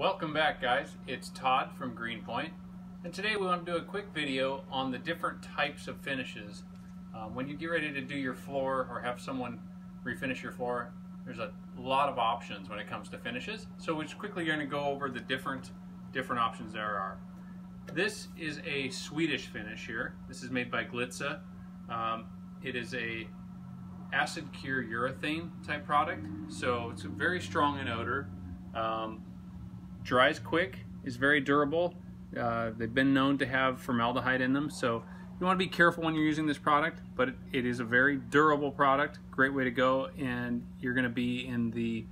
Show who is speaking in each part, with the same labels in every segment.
Speaker 1: Welcome back, guys. It's Todd from Greenpointe, and today we want to do a quick video on the different types of finishes. When you get ready to do your floor or have someone refinish your floor, there's a lot of options when it comes to finishes. So we're just quickly going to go over the different options there are. This is a Swedish finish here. This is made by Glitza. It is a acid cure urethane type product, so it's very strong in odor. Dries quick, is very durable. They've been known to have formaldehyde in them, so you want to be careful when you're using this product, but it is a very durable product, great way to go, and you're going to be in the,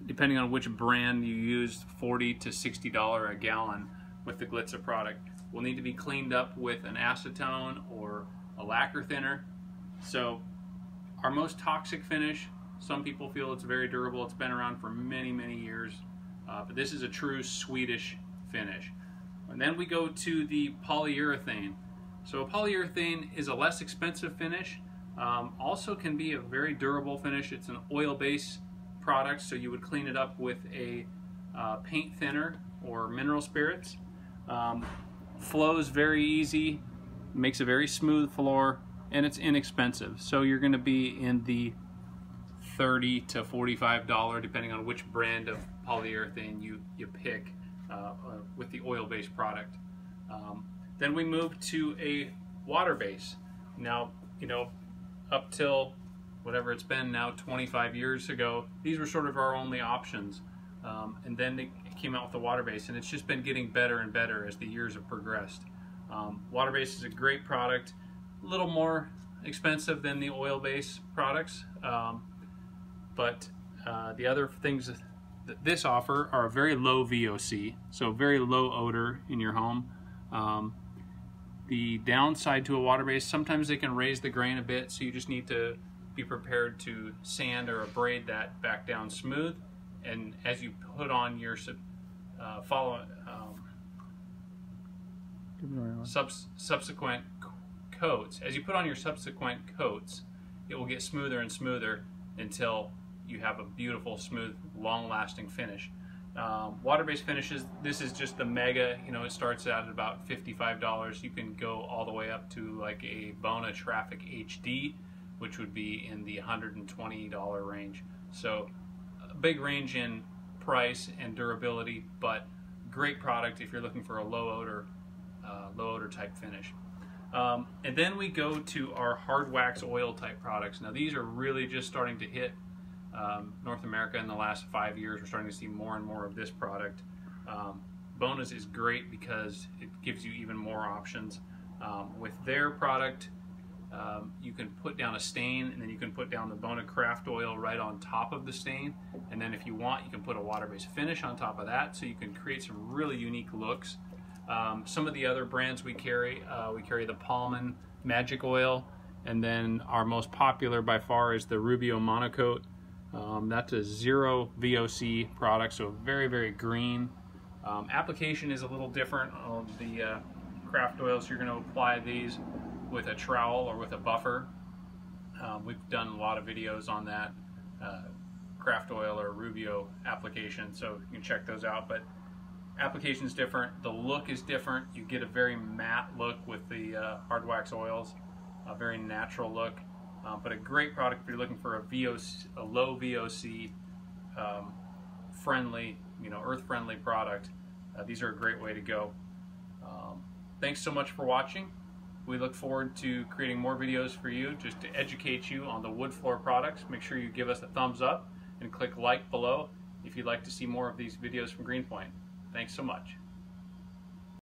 Speaker 1: depending on which brand you use, $40 to $60 a gallon with the Glitza product. Will need to be cleaned up with an acetone or a lacquer thinner. So our most toxic finish, some people feel it's very durable, it's been around for many years. But this is a true Swedish finish. And then we go to the polyurethane. So a polyurethane is a less expensive finish, also can be a very durable finish. It's an oil-based product, so you would clean it up with a paint thinner or mineral spirits. Flows very easy, makes a very smooth floor, and it's inexpensive. So you're going to be in the $30 to $45, depending on which brand of polyurethane you pick with the oil-based product. Then we move to a water base. Now, up till whatever it's been now, 25 years ago, these were sort of our only options. And then they came out with the water base, and it's just been getting better and better as the years have progressed. Water base is a great product, a little more expensive than the oil-based products. But the other things that this offer are a very low VOC, so very low odor in your home. The downside to a water base, sometimes they can raise the grain a bit, so you just need to be prepared to sand or abrade that back down smooth. And as you put on your subsequent coats, it will get smoother and smoother until you have a beautiful, smooth, long-lasting finish. Water-based finishes, this is just the mega, it starts out at about $55. You can go all the way up to like a Bona Traffic HD, which would be in the $120 range. So a big range in price and durability, but great product if you're looking for a low odor type finish. And then we go to our hard wax oil type products. Now these are really just starting to hit North America in the last 5 years. We're starting to see more and more of this product. Bona's is great because it gives you even more options. With their product, you can put down a stain, and then you can put down the Bona craft oil right on top of the stain, and then if you want, you can put a water-based finish on top of that, so you can create some really unique looks. Some of the other brands we carry the Palman Magic Oil, and then our most popular by far is the Rubio Monocoat. That's a zero VOC product, so very green. Application is a little different on the craft oils. You're going to apply these with a trowel or with a buffer. We've done a lot of videos on that craft oil or Rubio application, so you can check those out. But application is different, the look is different. You get a very matte look with the hard wax oils, a very natural look. But a great product if you're looking for a low VOC, friendly, earth-friendly product. These are a great way to go. Thanks so much for watching. We look forward to creating more videos for you just to educate you on the wood floor products. Make sure you give us a thumbs up and click like below if you'd like to see more of these videos from Greenpointe. Thanks so much.